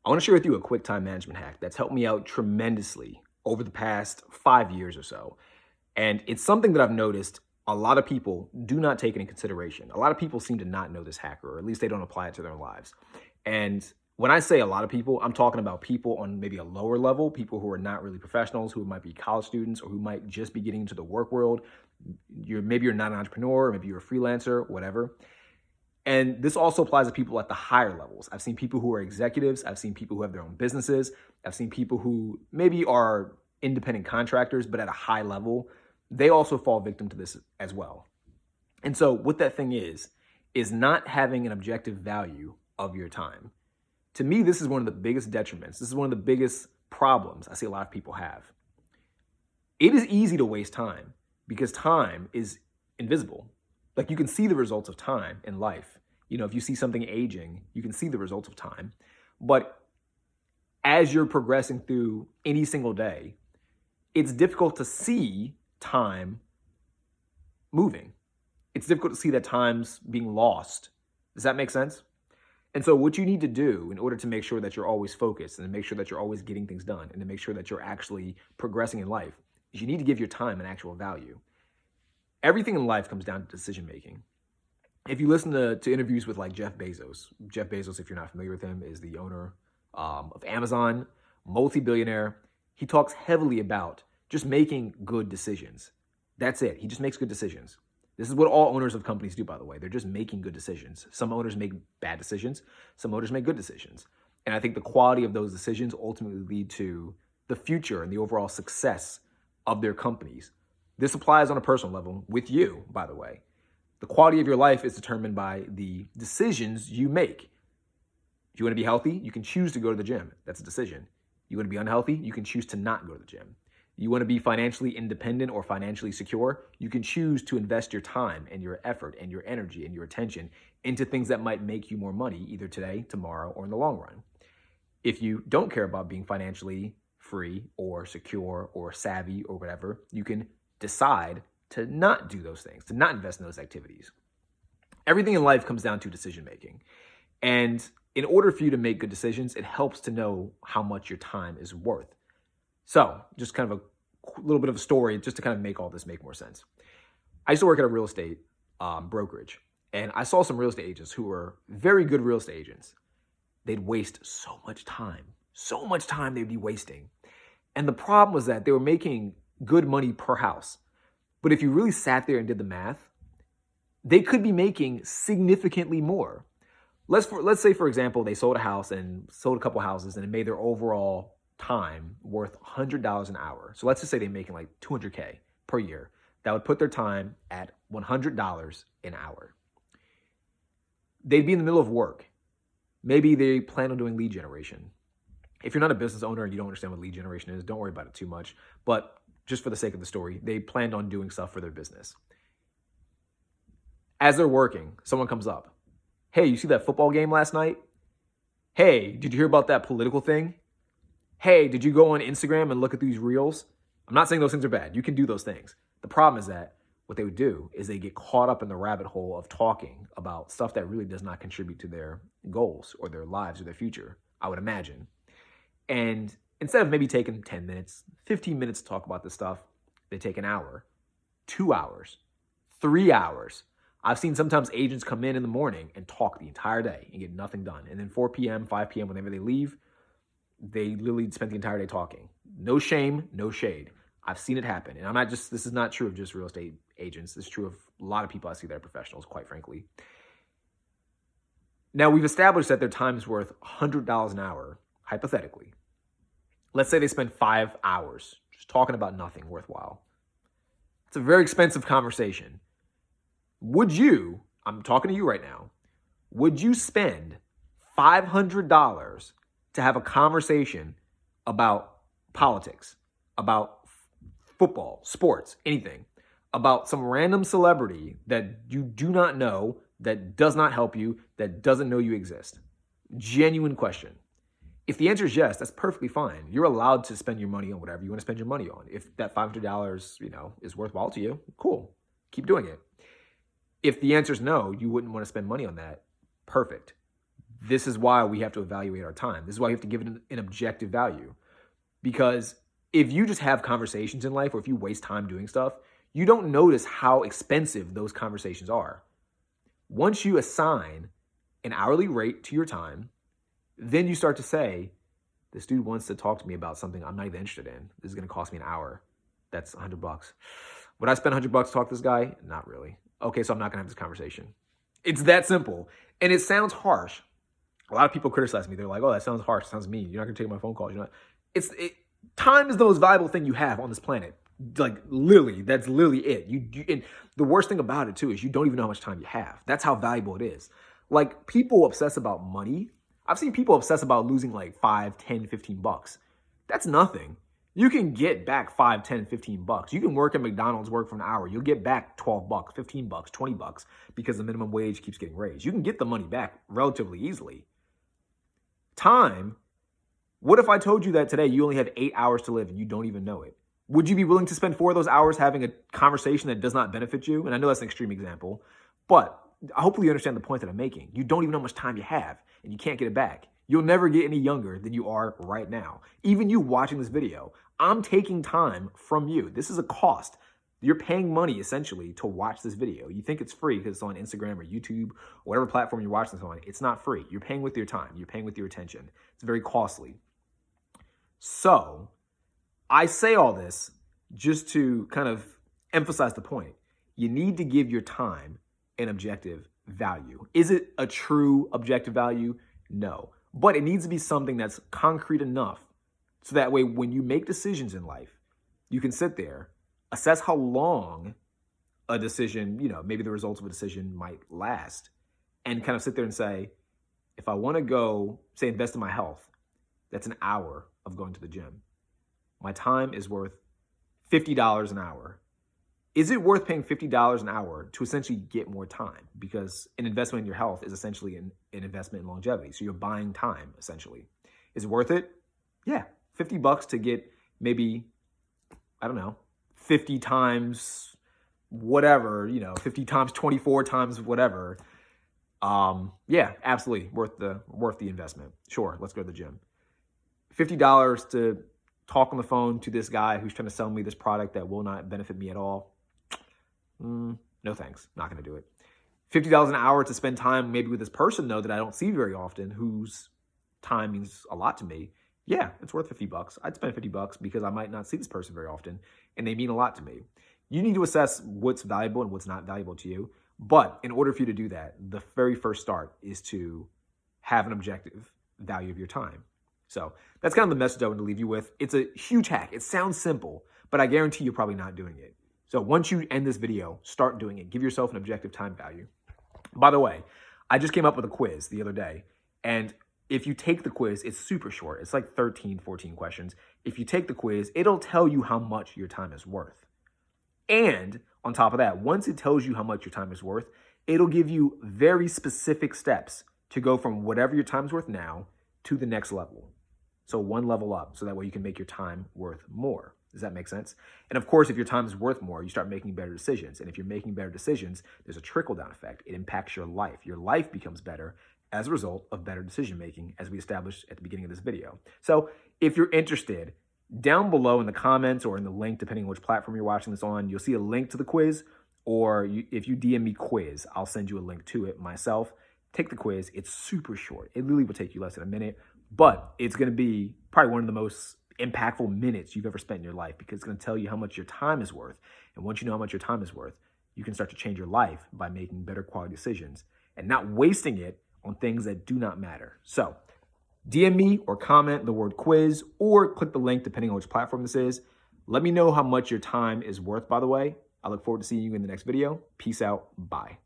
I want to share with you a quick time management hack that's helped me out tremendously over the past 5 years or so. And it's something that I've noticed a lot of people do not take into consideration. A lot of people seem to not know this hack, or at least they don't apply it to their lives. And when I say a lot of people, I'm talking about people on maybe a lower level, people who are not really professionals, who might be college students, or who might just be getting into the work world. Maybe you're not an entrepreneur, maybe you're a freelancer, whatever. And this also applies to people at the higher levels. I've seen people who are executives. I've seen people who have their own businesses. I've seen people who maybe are independent contractors, but at a high level, they also fall victim to this as well. And so what that thing is not having an objective value of your time. To me, this is one of the biggest detriments. This is one of the biggest problems I see a lot of people have. It is easy to waste time because time is invisible. Like, you can see the results of time in life. If you see something aging, you can see the results of time. But as you're progressing through any single day, it's difficult to see time moving. It's difficult to see that time's being lost. Does that make sense? And so what you need to do in order to make sure that you're always focused and to make sure that you're always getting things done and to make sure that you're actually progressing in life is you need to give your time an actual value. Everything in life comes down to decision making. If you listen to interviews with like Jeff Bezos, if you're not familiar with him, is the owner of Amazon, multi-billionaire. He talks heavily about just making good decisions. That's it. He just makes good decisions. This is what all owners of companies do, by the way. They're just making good decisions. Some owners make bad decisions. Some owners make good decisions. And I think the quality of those decisions ultimately lead to the future and the overall success of their companies. This applies on a personal level with you, by the way. The quality of your life is determined by the decisions you make. If you want to be healthy, you can choose to go to the gym. That's a decision. You want to be unhealthy, you can choose to not go to the gym. You want to be financially independent or financially secure, you can choose to invest your time and your effort and your energy and your attention into things that might make you more money either today, tomorrow, or in the long run. If you don't care about being financially free or secure or savvy or whatever, you can decide to not do those things, to not invest in those activities. Everything in life comes down to decision making. And in order for you to make good decisions, it helps to know how much your time is worth. So just kind of a little bit of a story just to kind of make all this make more sense. I used to work at a real estate brokerage, and I saw some real estate agents who were very good real estate agents. They'd waste so much time they'd be wasting. And the problem was that they were making good money per house. But if you really sat there and did the math, they could be making significantly more. Let's say, for example, they sold a house and sold a couple houses and it made their overall time worth $100 an hour. So let's just say they're making like $200K per year. That would put their time at $100 an hour. They'd be in the middle of work. Maybe they plan on doing lead generation. If you're not a business owner and you don't understand what lead generation is, don't worry about it too much. But just for the sake of the story, they planned on doing stuff for their business. As they're working, someone comes up. Hey, you see that football game last night? Hey, did you hear about that political thing? Hey, did you go on Instagram and look at these reels? I'm not saying those things are bad. You can do those things. The problem is that what they would do is they get caught up in the rabbit hole of talking about stuff that really does not contribute to their goals or their lives or their future, I would imagine. And instead of maybe taking 10 minutes, 15 minutes to talk about this stuff, they take an hour, 2 hours, 3 hours. I've seen sometimes agents come in the morning and talk the entire day and get nothing done. And then 4 p.m., 5 p.m., whenever they leave, they literally spent the entire day talking. No shame, no shade. I've seen it happen. And this is not true of just real estate agents. This is true of a lot of people I see that are professionals, quite frankly. Now, we've established that their time is worth $100 an hour, hypothetically. Let's say they spend 5 hours just talking about nothing worthwhile. It's a very expensive conversation. I'm talking to you right now, would you spend $500 to have a conversation about politics, about football, sports, anything, about some random celebrity that you do not know, that does not help you, that doesn't know you exist? Genuine question. If the answer is yes, that's perfectly fine. You're allowed to spend your money on whatever you want to spend your money on. If that $500, is worthwhile to you, cool. Keep doing it. If the answer is no, you wouldn't want to spend money on that, perfect. This is why we have to evaluate our time. This is why we have to give it an objective value. Because if you just have conversations in life, or if you waste time doing stuff, you don't notice how expensive those conversations are. Once you assign an hourly rate to your time, then you start to say, this dude wants to talk to me about something I'm not even interested in. This is going to cost me an hour. That's $100. Would I spend $100 to talk to this guy? Not really. Okay, so I'm not going to have this conversation. It's that simple. And it sounds harsh. A lot of people criticize me. They're like, oh, that sounds harsh. It sounds mean. You're not going to take my phone calls. You're not. Time is the most valuable thing you have on this planet. Like, literally, that's literally it. And the worst thing about it, too, is you don't even know how much time you have. That's how valuable it is. Like, people obsess about money. I've seen people obsess about losing like 5, 10, 15 bucks. That's nothing. You can get back 5, 10, 15 bucks. You can work at McDonald's, work for an hour. You'll get back 12 bucks, 15 bucks, 20 bucks because the minimum wage keeps getting raised. You can get the money back relatively easily. Time. What if I told you that today you only have 8 hours to live and you don't even know it? Would you be willing to spend 4 of those hours having a conversation that does not benefit you? And I know that's an extreme example, but hopefully you understand the point that I'm making. You don't even know how much time you have and you can't get it back. You'll never get any younger than you are right now. Even you watching this video, I'm taking time from you. This is a cost. You're paying money essentially to watch this video. You think it's free because it's on Instagram or YouTube, or whatever platform you're watching this on. It's not free. You're paying with your time. You're paying with your attention. It's very costly. So I say all this just to kind of emphasize the point. You need to give your time an objective value. Is it a true objective value? No. But it needs to be something that's concrete enough so that way when you make decisions in life, you can sit there, assess how long a decision, maybe the results of a decision might last, and kind of sit there and say, if I want to go, say, invest in my health, that's an hour of going to the gym. My time is worth $50 an hour. Is it worth paying $50 an hour to essentially get more time? Because an investment in your health is essentially an investment in longevity. So you're buying time, essentially. Is it worth it? Yeah. $50 to get maybe, 50 times whatever, 50 times 24 times whatever. Yeah, absolutely worth the investment. Sure, let's go to the gym. $50 to talk on the phone to this guy who's trying to sell me this product that will not benefit me at all. No thanks, not going to do it. $50 an hour to spend time maybe with this person though that I don't see very often, whose time means a lot to me. Yeah, it's worth $50. I'd spend $50 because I might not see this person very often and they mean a lot to me. You need to assess what's valuable and what's not valuable to you. But in order for you to do that, the very first start is to have an objective value of your time. So that's kind of the message I want to leave you with. It's a huge hack. It sounds simple, but I guarantee you're probably not doing it. So once you end this video, start doing it. Give yourself an objective time value. By the way, I just came up with a quiz the other day, and if you take the quiz, it's super short. It's like 13, 14 questions. If you take the quiz, it'll tell you how much your time is worth. And on top of that, once it tells you how much your time is worth, it'll give you very specific steps to go from whatever your time is worth now to the next level. So one level up, so that way you can make your time worth more. Does that make sense? And of course, if your time is worth more, you start making better decisions. And if you're making better decisions, there's a trickle-down effect. It impacts your life. Your life becomes better as a result of better decision-making, as we established at the beginning of this video. So if you're interested, down below in the comments or in the link, depending on which platform you're watching this on, you'll see a link to the quiz. Or if you DM me quiz, I'll send you a link to it myself. Take the quiz. It's super short. It literally will take you less than a minute, but it's going to be probably one of the most impactful minutes you've ever spent in your life, because it's going to tell you how much your time is worth. And once you know how much your time is worth, you can start to change your life by making better quality decisions and not wasting it on things that do not matter. So DM me or comment the word quiz or click the link depending on which platform this is. Let me know how much your time is worth, by the way. I look forward to seeing you in the next video. Peace out. Bye.